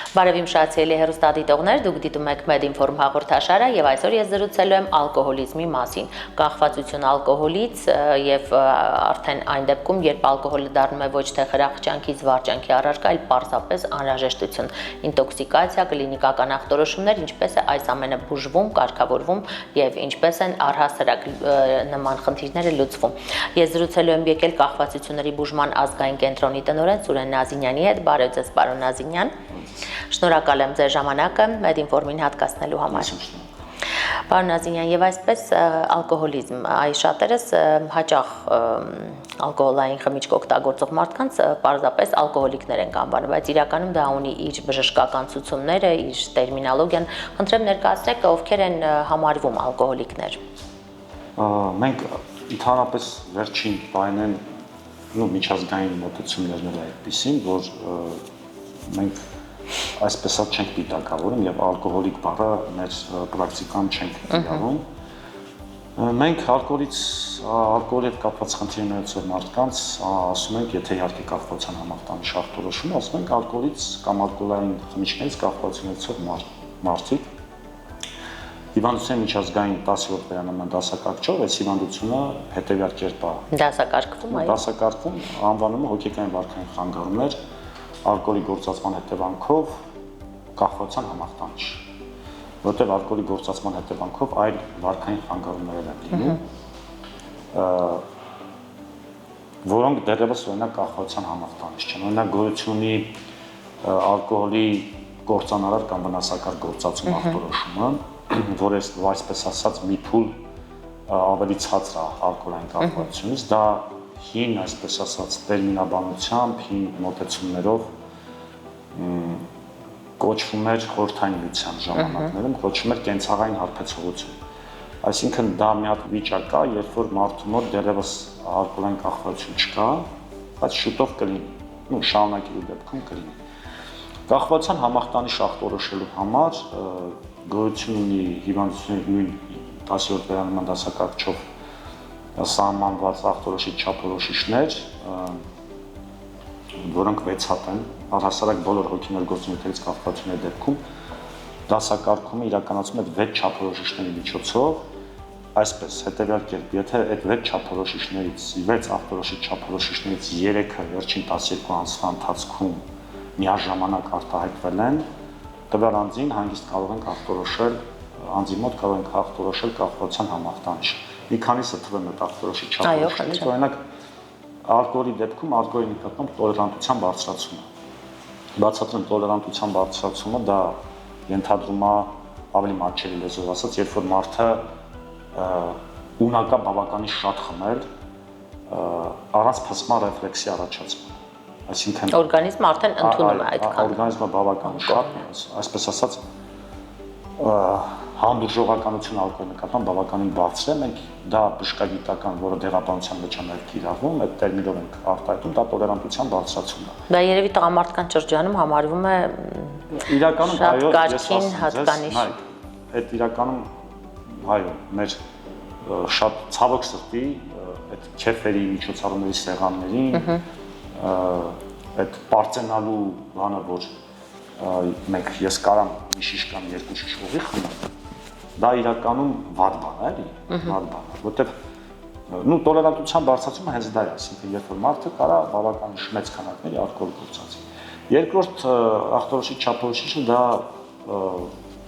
Բարև իմ շատ սիրելի հեռուստադիտողներ, դուք դիտում եք Medinform հաղորդաշարը եւ այսօր ես զրուցելու եմ ալկոհոլիզմի մասին։ Կախվածություն ալկոհոլից եւ արդեն այն դեպքում, երբ ալկոհոլը դառնում է ոչ թե խրախճանքի, զվարճանքի առարկա, այլ պարզապես անհրաժեշտություն, ինտոքսիկացիա, կլինիկական ախտորոշումներ, ինչպես է այս ամենը բուժվում, կարգավորվում եւ ինչպես են առհասարակ նման խնդիրները լուծվում։ Ես զրուցելու եմ եկել կախվածությունների բուժման ազգային կենտրոնի տնօրեն Սուրեն Նազինյանի հետ։ Բարև ձեզ, պարոն Նազինյան։ Շնորհակալ եմ ձեր ժամանակը Medinform-ին հատկացնելու համար։ Պարոն Նազինյան, եւ այսպես ալկոհոլիզմ, այս շատերս հաճախ ալկոհոլային խմիչք օգտագործող մարդկանց պարզապես ալկոհոլիկներ են անվանում, բայց իրականում դա ունի իր բժշկական ցուցումները, իր տերմինոլոգիան։ Խնդրեմ ներկայացրեք, ովքեր են համարվում ալկոհոլիկներ։ Մենք ընդհանրապես վերջին պայմաններն միջազգային մոտեցումներն են այդպիսին, որ մենք այսպես չենք դիտակավորում եւ ալկոհոլիկ բառը մեր պրակտիկան չենք դիտավորում։ Մենք ալկոհոլի հետ կապված խնդիրներ ունեցող մարդկանց ասում ենք, եթե իհարկե կախվածության համախտանիշ ախտորոշում, ասում ենք ալկոհոլից կամ ալկոհոլային խմիչքներից կախվածություն ունեցող մարդիկ հիվանդության միջազգային 10-րդ վերանման դասակարգչով այս հիվանդությունը հետևյալ կերպ է դասակարգվում, այո։ Դասակարգվում անվանումը հոգեկան վարքային խանգարումներ ալկոհոլի գործածման հետևանքով կախվածության համախտանիշ, որտեղ ալկոհոլի գործածման հետևանքով այլ վարքային խանգարումներ են լինում, որոնք դեռևս օրինակ կախվածության համախտանիշ չեն։ Օրինակ գոյություն ունի ալկոհոլի կործանարար կամ վնասակար գործածում ախտորոշումը, որը այսպես ասած մի փուլ ավելի ցածր է ալկոհոլային կախվածությունից, դա հին, այսպես ասած, տերմինաբանությամբ, հին մոտեցումներով կոչվում էր խորհրդային միության ժամանակներում, կոչվում էր կենցաղային հարբեցողություն։ Այսինքն դա մի հատ վիճակ է, երբ որ մարդու մոտ դեռևս ալկոհոլային կախվածություն չկա, բայց շուտով կլինի, շարունակելու դեպքում կլինի։ Կախվածության համախտանիշ ախտորոշելու համար գոյություն ունի հիվանդությունների նույն 10-րդ վերանման դասակարգչով սահմանված ախտորոշիչ չափորոշիչներ, որոնք 6 հատ են, առհասարակ բոլոր հոգիներ գործունեությունից կախվածությունների դեպքում դասակարգումը իրականացում է 6 չափորոշիչների միջոցով, այսպես հետևյալ կերպ, եթե այդ 6 չափորոշիչներից, 6 ախտորոշիչ չափորոշիչներից 3-ը վերջին 12 ամսվա ընթացքում միաժամանակ արտահայտվել են, տվյալ անձին հանգիստ կարող ենք ախտորոշել, անձի մոտ կարող ենք ախտորոշել կախվածության համախտանիշ։ Մի քանիսը թվում է ախտորոշիչ չափորոշիչներից, օրինակ ալկոհոլի դեպքում ալկոհոլի նկատմամբ տոլերանտության բարձրացումը։ Բացատրեմ, տոլերանտության բարձրացումը դա ենթադրում է ավելի մատչելի լեզվով ասած, երբ որ մարդը ունակա բավականին շատ խմել առանց փսման ռեֆլեքսի առաջացման։ Այսինքն օրգանիզմը արդեն ընդունում է այդքան։ Օրգանիզմը բավականին շատ, այսպես ասած, հանդուրժողականություն ալկոհոլի նկատմամբ բավականին բարձր է, մենք դա բժշկագիտական, որը դեղաբանության մեջ է նաև կիրառվում, այդ տերմինով ենք արտահայտում, դա տոլերանտության բարձրացումն է։ Դա երևի տղամարդկանց շրջանում համարվում է իրականում այո, ես ասում ձեզ, այդ իրականում այո, մեր շատ ցավոք սրտի այդ քեֆերի միջոցառումների սեղաններին այդ պարծենալու բանը, որ մենք ես կարամ մի շիշ կամ երկու շիշ ուղի խմեմ, դա իրականում վատ բան է, վատ բան է, որտեղ տոլերանտության բարձրացումը հենց դա է, այսինքն երբ որ մարդը կարա բավականին մեծ քանակների ալկոհոլ գործածի։ Երկրորդ ախտորոշիչ չափորոշիչը դա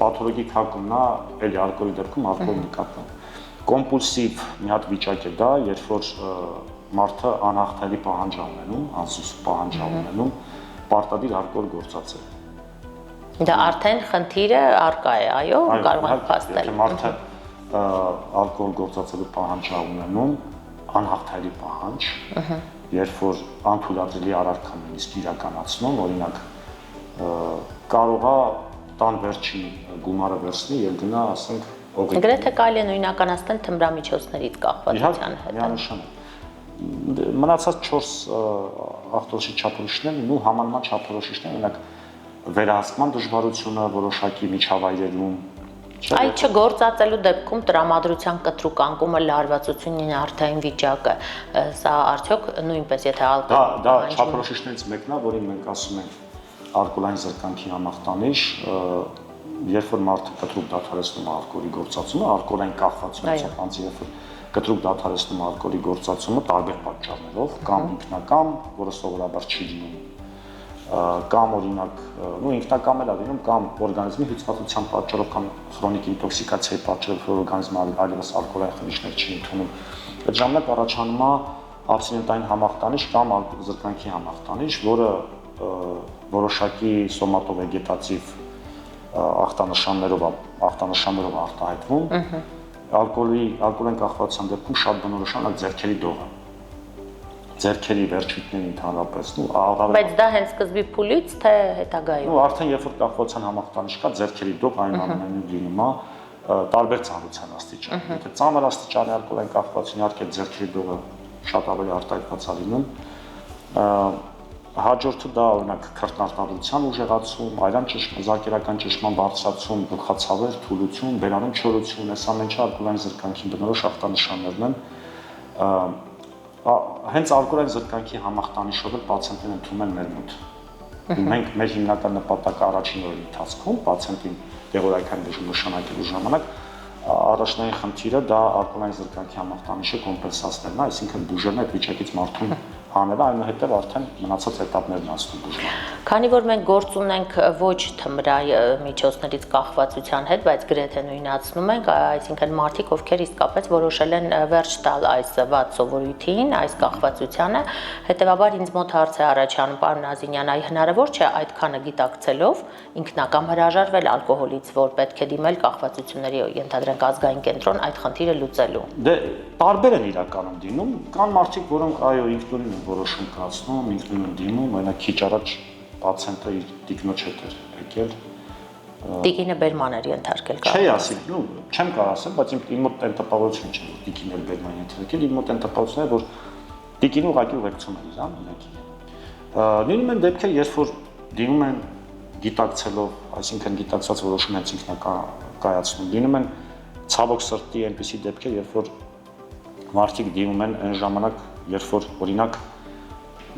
պաթոլոգիկ հակումն է, էլի ալկոհոլի դեպքում ալկոհոլի նկատմամբ։ Կոմպուլսիվ մի հատ վիճակ է դա, երբ որ մարդը անհաղթելի պահանջ է ունենում, անսուստ պահանջ է ունենում պարտադիր ալկոհոլ գործածել։ Դա արդեն խնդիրը առկա է, այո, կարող ենք փաստել։ Եթե մարդը ալկոհոլ գործածելու պահանջ է ունենում, անհաղթելի պահանջ, երբ որ անթույլատրելի առարկա նույնիսկ իրականացնում, օրինակ կարող է տան վերջին գումարը վերցնի եւ գնա, ասենք, օգտվել։ Գրեթե կարելի է նույնականացնել թմրամիջոցներից կախվածության հետ։ Միանշանակ։ Մնացած 4 ախտորոշիչ չափորոշիչներն ու համանման չափորոշիչներն, օրինակ վերահսկման դժվարությունը որոշակի միջավայրերում, Այդ չգործածելու դեպքում տրամադրության կտրուկ անկումը, լարվածությունն, նյարդային վիճակը, սա արդյոք նույնպես եթե ալկոհոլ։ Դա չափորոշիչներից մեկն է, որին մենք ասում ենք ալկոհոլային զրկանքի համախտանիշ, երբ որ մարդը կտրուկ դադարեցնում է ալկոհոլի գործածումը, ալկոհոլային կախվածությունից անձի երբ որ կտրուկ դադարեցնում է ալկոհոլի գործածումը տարբեր պատճառներով, կամ ինքնակամ, որը սովորաբար չի լինում, կամ օրինակ, ինքնակամ էլ է լինում, կամ օրգանիզմի հյուսվածության պատճառով, կամ քրոնիկ ինտոքսիկացիայի պատճառով, որ օրգանիզմը այլևս ալկոհոլային խմիչքներ չի ընդունում։ Այդ ժամանակ առաջանում է աբստինենտային համախտանիշ կամ զրկանքի համախտանիշ, որը որոշակի սոմատովեգետատիվ ախտանշաններով արտահայտվում։ Ալկոհոլային կախվածության դեպքում շատ բնորոշանակ ձեռքերի դողը, ձեռքերի վերջույթների ընդհանրապես, Բայց դա հենց սկզբի փուլից թե հետագայում։ Արդեն երբ որ կախվածության համախտանիշ կա, ձեռքերի դող այնուամենայնիվ լինում է տարբեր ծանրության աստիճան։ Եթե ծանր աստիճանի ալկոհոլային կախվածություն իհարկե ձեռքերի դողը շատ ավելի արտահայտված է լինում։ Հաջորդը դա օրինակ քրտնարտադրության ուժեղացում, այրան զարկերական ճնշման բարձրացում, գլխացավեր, թուլություն, բերանում չորություն, այս ամենը ալկոհոլային զրկանքի բնորոշ ախտանշաններն են։ Հենց ալկոհոլային զրկանքի համախտանիշով էլ պացիենտները ընդունում են մեր մոտ։ Մենք մեր հիմնական նպատակը առաջին օրերի ընթացքում պացիենտին դեղորայքային բուժում նշանակելու ժամանակ առաջնային խնդիրը դա ալկոհոլային զրկանքի համախտանիշը կոմպենսացնելն է, այսինքն բուժելն այդ վիճակից մարդուն հանելը, այնուհետև արդեն մնացած էտապներն անցնում բուժման։ Քանի որ մենք գործ ունենք ոչ թմրայ միջոցներից կախվածության հետ, բայց գրեթե նույնացնում ենք, այսինքն մարդիկ, ովքեր իսկապես որոշել են վերջ տալ այս վատ սովորույթին, այս կախվածությանը, հետեւաբար ինձ մոտ հարց է առաջանում, պարոն Ազինյան, այ հնարավոր չէ այդքանը գիտակցելով ինքնակամ հրաժարվել ալկոհոլից, որ պետք է դիմել կախվածությունների ենթադրենք ազգային կենտրոն այդ խնդիրը լուծելու։ Դե տարբեր են իրականում դիմում, կան մարդիկ, որոնք այո ինքնուրույն որոշում կայացնում, ինքնուրույն դիմում, այնա քիչ առաջ պացիենտը իր տիկնոջ հետ էր եկել։ Տիկինը բերման էր ենթարկել։ Չի ասի, չեմ կարող ասել, բայց իմ մոտ այն տպավորություն չէ, որ տիկինը բերման ենթարկել, իմ մոտ այն տպավորությունն է, որ տիկինը ուղղակի ուղեկցում է իրան, իրակի։ Լինում են դեպքեր, երբ որ դիմում են գիտակցելով, այսինքն գիտակցված որոշում հենց ինքնակայացնում։ Լինում են ցավոք սրտի այնպիսի դեպքեր, երբ որ մարդիկ դիմում են այն ժամանակ, երբ որ օրինակ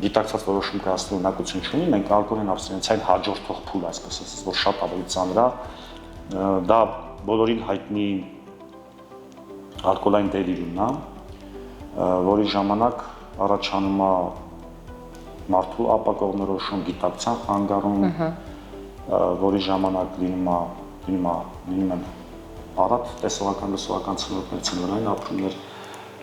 գիտակցված որոշում կայացնելու ունակություն չունի, մենք ալկոհոլային աբստինենցիային հաջորդող փուլ, այսպես ասած, որ շատ ավելի ծանր է, դա բոլորին հայտնի ալկոհոլային դելիրիումն է, որի ժամանակ առաջանում է մարդու ապակողմնորոշում, գիտակցության խանգարում, որի ժամանակ լինում են առատ տեսողական լսողական ցնորքներ, ցնորային ապրումներ։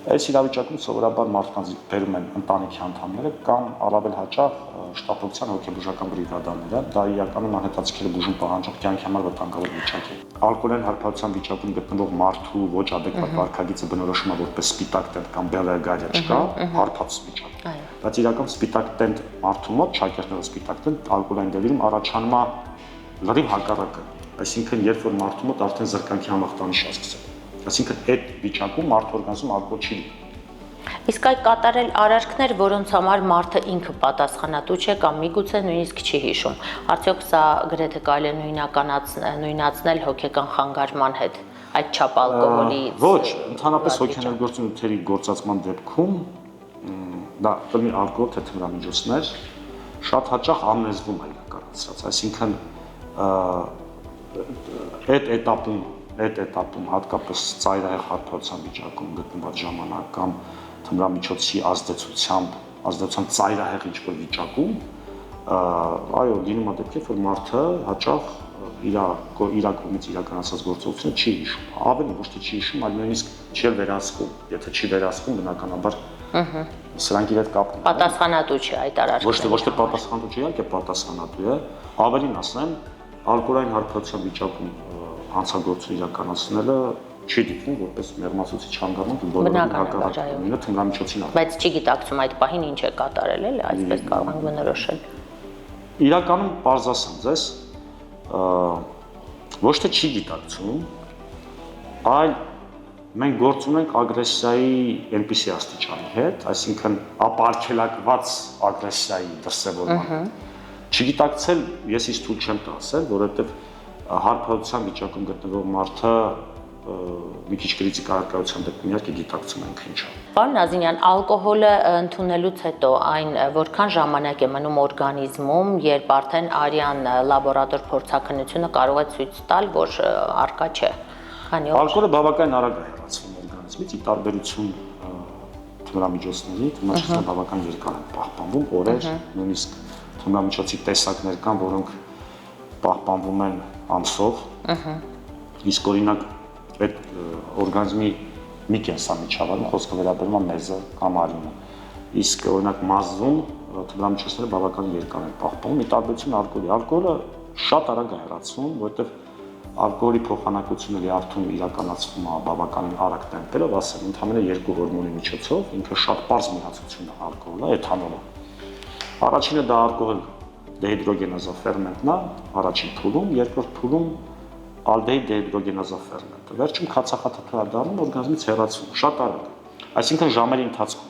Այս իրավիճակում սովորաբար մարդկանց բերում են ընտանիքի անդամները կամ առավել հաճախ շտապօգնության հոգեբուժական բրիգադաները, դա իրականում անհետաձգելի բուժում պահանջող կյանքի համար վտանգավոր վիճակ է։ Ալկոհոլային հարբարության վիճակում գտնվող մարդու ոչ ադեկվատ վարքագիծը բնորոշում է որպես սպիտակ տենտ կամ բելագարիա չկա, հարբած վիճակ։ Բայց իրականում սպիտակ տենտ մարդու մոտ, շաքերտներով սպիտակ տենտ ալկոհոլային դելիրիում առաջանում է լրիվ հակառակը, այսինքն երբ որ մարդու մոտ արդեն զրկանքի համախտանիշ է սկսել։ Այսինքն այդ վիճակում մարդու օրգանիզմում ալկոհոլ չի լինում։ Իսկ այդ կատարել արարքներ, որոնց համար մարդը ինքը պատասխանատու չէ կամ միգուցե նույնիսկ չի հիշում, արդյոք սա գրեթե կարելի է նույնացնել հոգեկան խանգարման հետ, այդ չափ ալկոհոլից։ Ոչ, ընդհանրապես հոգեներգործուն նյութերի գործածման դեպքում դա կլինի ալկոհոլ թե թմրամիջոցներ, շատ հաճախ ամնեզվում է իրականացրած, այսինքն այդ էտապում հատկապես ծայրահեղ հարբարության վիճակում գտնված ժամանակ կամ թմրամիջոցի ազդեցության ծայրահեղ ինչ-որ վիճակում, այո, լինում է դեպքեր, որ մարդը հաճախ իր կողմից իրականացած գործողությունը չի հիշում, ավելի ոչ թե չի հիշում, այլ նույնիսկ չի էլ վերահսկում, եթե չի վերահսկում, բնականաբար սրանք իր հետ կապ ունեն։ Պատասխանատու չէ այդ արարքները։ Ոչ թե պատասխանատու չէ, իհարկե պատասխանատու է, ավելին ասեմ, ալկոհոլային հարբարության վիճակում հանցագործություն իրականացնելը չի դիտվում որպես մեղմացուցիչ հանգամանք, բոլորովին հակառակն է թմրամիջոցին։ Բայց չի գիտակցում այդ պահին ինչ է կատարել, էլի, այսպես կարող ենք բնորոշել։ Իրականում պարզ ասեմ ձեզ, ոչ թե չի գիտակցում, այլ մենք գործ ունենք ագրեսիայի այնպիսի աստիճանի հետ, այսինքն ապարգելակված ագրեսիայի դրսևորման։ Չգիտակցել ես ինձ թույլ չեմ տա ասել, որովհետև հարբարության վիճակում գտնվող մարդը մի քիչ կրիտիկ առարկայության դեպքում իհարկե գիտակցում ենք ինչա։ Պարոն Նազինյան, ալկոհոլը ընդունելուց հետո այն որքան ժամանակ է մնում օրգանիզմում, երբ արդեն արյան լաբորատոր փորձաքննությունը կարող է ցույց տալ, որ արկա չէ։ Քանի օր։ Ալկոհոլը բավական արագ է հեռացվում օրգանիզմից, ի տարբերություն թմրամիջոցների, թմրամիջոցները բավական երկար են պահպանվում, օրեր, նույնիսկ թմրամիջոցի տեսակներ կան, որոնք պահպանվում են ամսով։ Իսկ օրինակ այդ օրգանիզմի մի կենսամիջավայրում խոսքը վերաբերում է մեզը կամ արյունը։ Իսկ օրինակ մազում թմրամիջոցները բավական երկար են պահպանվում, ի տարբերություն ալկոհոլի։ Ալկոհոլը շատ արագ է հեռացվում, որովհետև ալկոհոլի փոխանակությունը լյարդում իրականացվում է բավականին արագ տեմպերով, ասեմ, ընդհանրապես երկու հորմոնի միջոցով, ինքը շատ པարզ միացություն է ալկոհոլը, էթանոլը։ Առաջինը դա ալկոհոլ դեհիդրոգենազա ֆերմենտն է, առաջին փուլում, երկրորդ փուլում ալդեհիդ դեհիդրոգենազա ֆերմենտը։ Վերջում քացախաթթու դառնում օրգանիզմից հեռացում, շատ արագ։ Այսինքն ժամերի ընթացքում։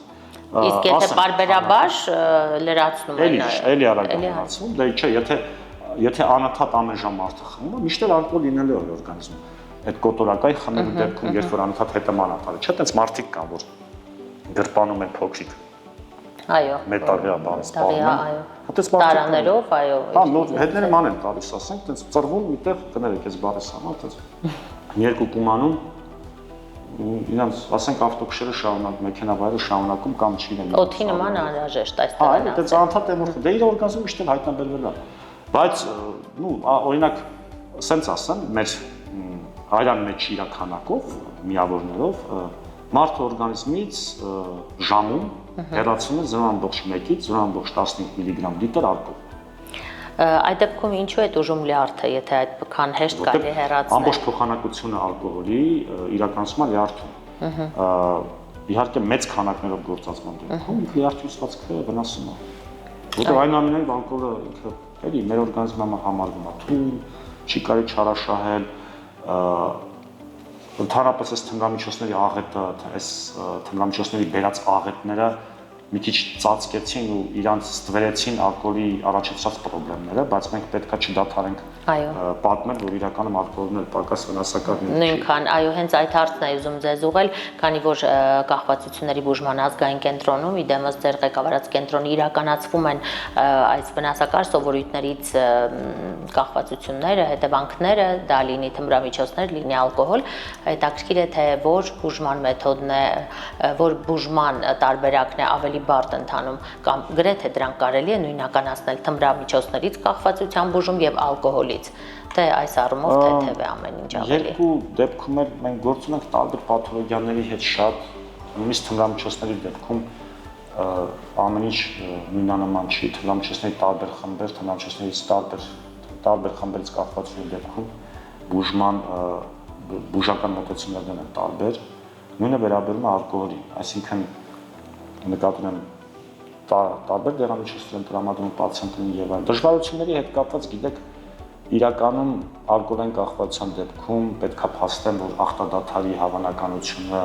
Իսկ եթե բարբերաբար լրացնում են, էլի արագ է հեռացում, դե չէ, եթե անընդհատ ամեն ժամ մարդը խմում է, միշտ ալկոհոլ լինելու է օրգանիզմում։ Այդ կոտորակայի խմելու դեպքում, երբ որ անընդհատ հետևան ապարը, չէ, տենց մարդիկ կան, որ գրպանում են փոքրիկ։ Այո։ Մետաղյա բան սպառնում են։ Այո։ Հատես տարաներով, այո։ Հա, հետները ման են տալիս, ասենք, տենց ծռվում, միտեղ կներեք, այս բառը սանա, տենց երկու կումանում իրանց, ասենք, ավտոքշերը շարունակում, մեքենավայրը շարունակում կամ չգիտեմ։ Օդի նման անհրաժեշտ այս տղան։ Հա, տենց անընդհատ է որ դե իր օրգանիզմը միշտ էլ հայտնաբերվել է։ Բայց, օրինակ, սենց ասեմ, մեր հայրան մեջ իր քանակով, միավորներով մարդու օրգանիզմից ժամում հեռացում է 0.1-ից 0.15 միլիգրամ լիտր ալկոհոլ։ Այդ դեպքում ինչու է ուժում լյարդը, եթե այդքան հեշտ կարելի հեռացնել։ Ամբողջ փոխանակությունը ալկոհոլի իրականացումը լյարդում։ Իհարկե մեծ քանակներով գործածման դեպքում լյարդի հյուսվածքը վնասում է։ Որտեղ այնուամենայնիվ ալկոհոլը ինքը էլի մեր օրգանիզմը համարվում է թույլ, չի կարելի չարաշահել, ընդհանրապես այս թմրամիջոցների աղետը, այս թմրամիջոցների բերած աղետները մի քիչ ծածկեցին ու իրանց ստվերեցին ալկոհոլի առաջացած խնդիրները, բայց մենք պետքա չդադարենք պատմել, որ իրականում ալկոհոլն էլ պակաս վնասակար է։ Նույնքան, այո, հենց այդ հարցն է ուզում ձեզ ուղղել, քանի որ կախվածությունների բուժման ազգային կենտրոնում, իդեմս ձեր ղեկավարած կենտրոնը իրականացվում են այս վնասակար սովորույթներից կախվածությունները, հետևանքները, դա լինի թմրամիջոցներ, լինի ալկոհոլ, հետաքրքիր է թե որ բուժման մեթոդն է, որ բուժման տարբերակն է ավելի բարդ ընթանում կամ գրեթե դրանք կարելի է նույնականացնել թմրամիջոցներից կախվածության բուժում եւ ալկոհոլից, թե այս առումով թեթև է ամեն ինչ ավելի։ Երկու դեպքում էլ մենք գործ ունենք տարբեր պաթոլոգիաների հետ շատ, նույնիսկ թմրամիջոցների դեպքում ամեն ինչ նույնանման չի, թմրամիջոցների տարբեր խմբեր, թմրամիջոցներից տարբեր խմբերից կախվածության դեպքում բուժական մոտեցումներն են տարբեր, նույնը վերաբերում է ալկոհոլին, այսինքն նկատում եմ տարբեր դեղամիջոցներ են տրամադրում պացիենտներին եւ այլն։ Դժվարությունների հետ կապված, գիտեք, իրականում ալկոհոլային կախվածության դեպքում պետքա փաստեն, որ ախտադադարի հավանականությունը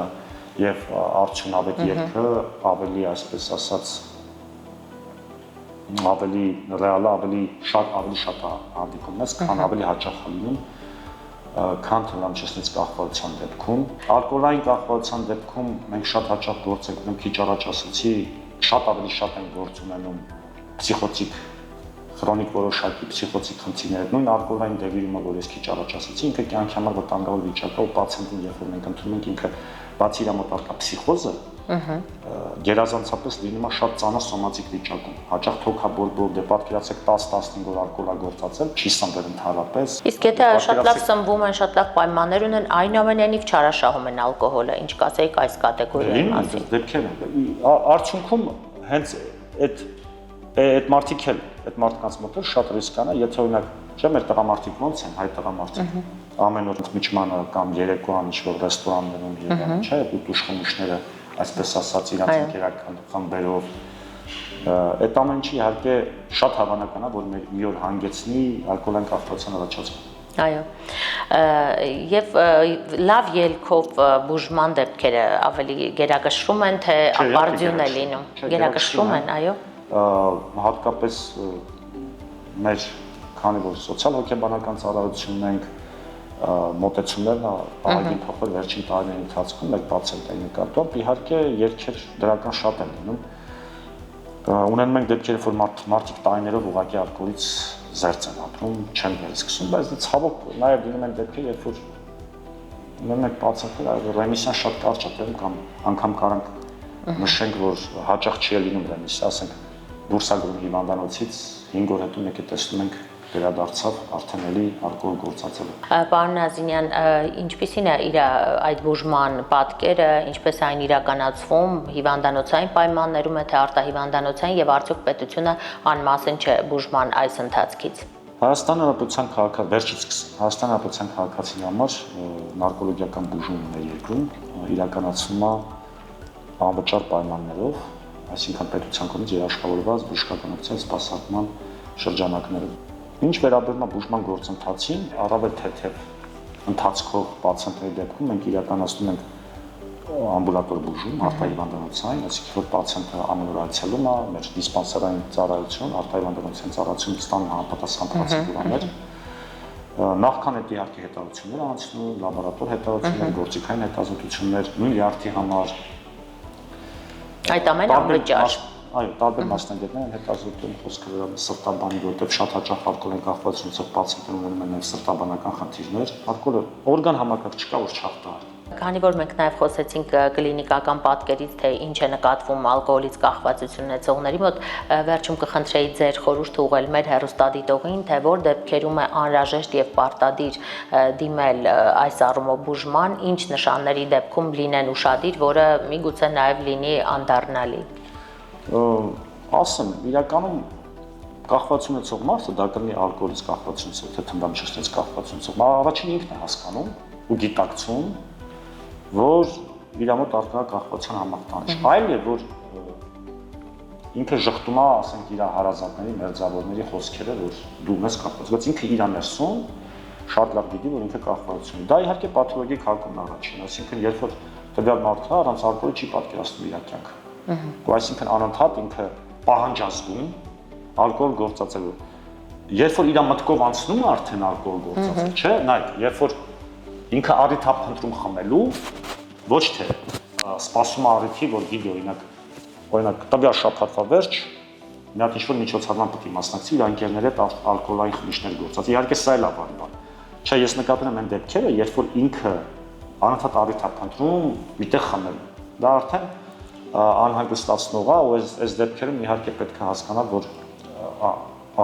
եւ արդյունավետ ելքը ավելի, այսպես ասած, ավելի ռեալ, ավելի շատ հանդիպում է, քան ավելի հաճախ լինում, քան թմրամիջոցներից կախվածության դեպքում։ Ալկոհոլային կախվածության դեպքում մենք շատ հաճախ գործ ենք ունում, քիչ առաջ ասացի, շատ ավելի շատ են գործ ունենում պսիխոտիկ քրոնիկ որոշակի պսիխոտիկ խնդիրներ։ Նույն ալկոհոլային դեպիրումը, որ ես քիչ առաջ ասացի, ինքը կյանքի համար վտանգավոր վիճակ է ու պացիենտին, երբ որ մենք ընդունում ենք, ինքը բացի իր մոտ արկա պսիխոզը, գերազանցապես լինում է շատ ծանր սոմատիկ վիճակում։ Հաճախ թոքաբորբով, դե պատկերացեք 10-15 օր ալկոհոլ է գործածել, չի սնվել ընդհանրապես։ Իսկ եթե շատ լավ սնվում են, շատ լավ պայմաններ ունեն, այնուամենայնիվ չարաշահում են ալկոհոլը, ինչ կասեիք այս կատեգորիայի մասին։ Դեպքեր են։ Արդյունքում հենց այդ մարդիկ էլ, այդ մարդկանց մոտ շատ ռիսկան է, եթե օրինակ, չէ, մեր տղամարդիկ ոնց են, հայ տղամարդիկ, ամեն օր միջմանը կամ երեկոյան ինչ-որ ռեստորաններում եւ չէ, ուտուշ-խմիչները, այսպես ասած, իրանց ընկերական խմբերով, այդ ամեն ինչը իհարկե շատ հավանական է, որ մի օր հանգեցնի ալկոհոլային կախվածության առաջացման։ Այո, եւ լավ ելքով բուժման դեպքերը ավելի գերակշռում են, թե ապարդյուն է լինում, գերակշռում են, այո։ Հատկապես մեր, քանի որ սոցիալ հոգեբանական ծառայությունն ենք, մոտեցումներն ահագին փոխվել վերջին տարիների ընթացքում 1% նկատմամբ։ Իհարկե երկեր դրական շատ են լինում։ Ունենում ենք դեպքեր, որ մարդիկ տարիներով ուղղակի ալկոհոլից զերծ են ապրում, չեն վերսկսում, բայց դա ցավոք նաև լինում են դեպքեր, երբ որ ունենում ենք պացիենտներ, ռեմիսիան շատ կարճ է տևում կամ անգամ կարանք նշենք, որ հաճախ չի լինում ռեմիսիա, ասենք դուրս է գալու հիվանդանոցից 5 օր հետո մեկ է տեսնում ենք վերադարձավ արդեն էլի ալկոհոլ գործածելու։ Պարոն Նազինյան, ինչպիսին է իր այդ բուժման պատկերը, ինչպես է այն իրականացվում, հիվանդանոցային պայմաններում է թե արտահիվանդանոցային եւ արդյոք պետությունը անմասն չէ բուժման այս ընթացքից։ Հայաստանի Հանրապետության քաղաքացիների համար նարկոլոգիական բուժումն է երկրում իրականացվում է անվճար պայմաններով, այսինքն պետության կողմից երաշխավորված բժշկականության սպասարկման շրջանակներում։ Ինչ վերաբերում է բուժման գործընթացին, առավել թեթև ընթացքով պացիենտների դեպքում մենք իրականացնում ենք ամբուլատոր բուժում, արտահիվանդանոցային, այսինքն որ պացիենտը ամեն օր այցելում է, մեր դիսպանսերային ծառայություն, արտահիվանդանոցային ծառայություն ստանում համապատասխան պրոցեդուրաներ։ Նախքան այդ իհարկե հետազոտություններ անցնում, լաբորատոր հետազոտություններ, գործիքային հետազոտություններ, նույն լյարդի համար։ Այդ ամենը անվճար։ Այո, տարբեր մասնագետներ են հետազոտում խոսքը վերաբերում սրտաբանի, որտեղ շատ հաճախ ալկոհոլեն կախվածությունից պացիենտները ունենում են նաև սրտաբանական խնդիրներ։ Ալկոհոլը օրգան համակարգ չկա, որ չախտահարի։ Քանի որ մենք նաև խոսեցինք կլինիկական պատկերից, թե ինչ է նկատվում ալկոհոլից կախվածություն ունեցողների մոտ, վերջում կխնդրեի ձեր խորհուրդ ուղղել մեր հեռուստադիտողին, թե որ դեպքերում է անհրաժեշտ եւ պարտադիր դիմել այս առումով բուժման, ինչ նշանների դեպքում լինեն ուշադիր, որը միգուցե նաև լինի անդառնալի։ Ասեմ, իրականում կախվածություն ունեցող մարդը դա կլինի ալկոհոլից կախվածություն, թե թմրամիջոցներից կախվածություն, առաջին ինքն է հասկանում ու գիտակցում, որ իր մոտ առկա կախվածության համախտանիշ։ Այլ է, որ ինքը շղթում է, ասենք, իր հարազատների, մերձավորների խոսքերը, որ դու ես կախված, բայց ինքը իր ներսում շատ լավ գիտի, որ ինքը կախվածություն ունի։ Դա իհարկե պաթոլոգիկ հակումն առաջին, այսինքն երբ որ տվյալ մարդը առանց ալկոհոլի չի պատկերացնում իր կյանքը։ Այսինքն անընդհատ ինքը պահանջազգում ալկոհոլ գործածելու։ Երբ որ իր մտքով անցնում է արդեն ալկոհոլ գործածել, չէ՞, նայեք, երբ որ ինքը առիթ է փնտրում խմելու, ոչ թե սպասում է առիթի, որ գիտի օրինակ տվյալ շաբաթվա վերջ մի հատ ինչ-որ միջոցառման պետք է մասնակցի իր ընկերների հետ ալկոհոլային խմիչքներ գործած։ Իհարկե սա էլ է բան։ Չէ, ես նկատում եմ այն դեպքերը, երբ որ ինքը անընդհատ առիթ է փնտրում միտեղ խմելու։ Դա արդեն անհանգստացնող է, ու այս դեպքերում իհարկե պետք է հասկանալ, որ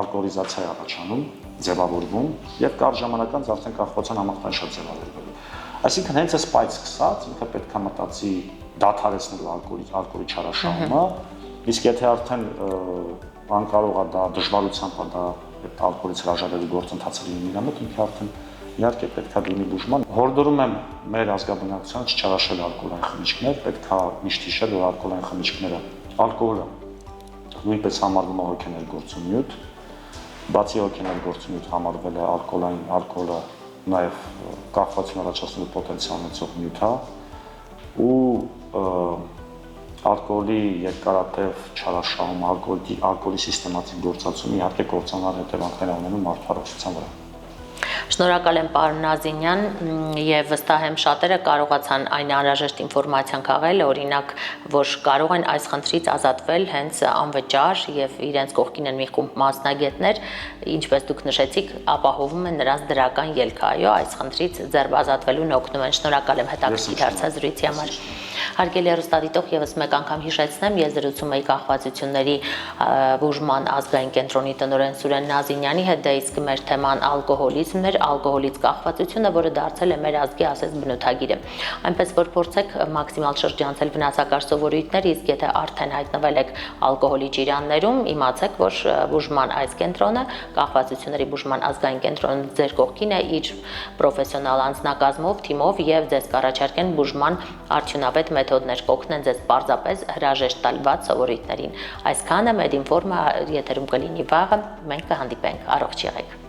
ալկոհոլիզացիա է առաջանում, ձևավորվում եւ կար ժամանակ անց արդեն կախվածության համախտանիշ է ձևավորվելու։ Այսինքն հենց այս պայծ սկսած ինքը պետք է մտածի դադարեցնելու ալկոհոլի չարաշահումը, իսկ եթե արդեն անկարող է դա դժվարությամբ է դա ալկոհոլից հրաժարվելու գործընթացը լինի իր մոտ, ինքը արդեն իհարկե պետք է դիմի բուժման։ Հորդորում եմ մեր ազգաբնակչությանը չչարաշել ալկոհոլային խմիչքներ, պետք է միշտ հիշել, որ ալկոհոլային խմիչքները, ալկոհոլը նույնպես համարվում է հոգեներգործուն նյութ, բացի հոգեներգործուն նյութ համարվել է ալկոհոլը նաև կախվածություն առաջացնելու պոտենցիալ ունեցող նյութ է, ու ալկոհոլի երկարատև չարաշահում, ալկոհոլի սիստեմատիկ գործածում իհարկե կործանար հետևանքներ ունենում մարդու առողջության վրա։ Շնորհակալ եմ պարոն Նազինյան եւ վստահ եմ շատերը կարողացան այն անհրաժեշտ ինֆորմացիան քաղել, օրինակ, որ կարող են այս խնդրից ազատվել հենց անվճար եւ իրենց կողքին են մի խումբ մասնագետներ, ինչպես դուք նշեցիք, ապահովում են նրանց դրական ելքը, այո, այս խնդրից ձերբազատվելուն օգնում են։ Շնորհակալ եմ հետաքրքիր հարցազրույցի համար։ Հարգելի հեռուստադիտող, եւս մեկ անգամ հիշեցնեմ, ես զրուցում էի կախվածությունների բուժման ազգային կենտրոնի տնօրեն Սուրեն Նազինյանի հետ, դա իսկ մեր թեման ալկոհոլիզմն էր, ալկոհոլից կախվածությունը, որը դարձել է մեր ազգի ասես բնութագիրը։ Այնպես որ փորձեք մաքսիմալ շրջանցել վնասակար սովորույթներ, իսկ եթե արդեն հայտնվել եք ալկոհոլի ճիրաններում, իմացեք, որ բուժման այս կենտրոնը, կախվածությունների բուժման ազգային կենտրոնը ձեր կողքին է իր պրոֆեսիոնալ անձնակազմով, թիմով եւ ձեզ կառաջարկեն բուժման արդյունավետ մեթոդներ, կօգնեն ձեզ պարզապես հրաժեշտ տալ վատ սովորույթներին։ Այսքանը Մեդինֆորմը եթերում կլինի վաղը, մենք կհանդիպենք, առողջ եղեք։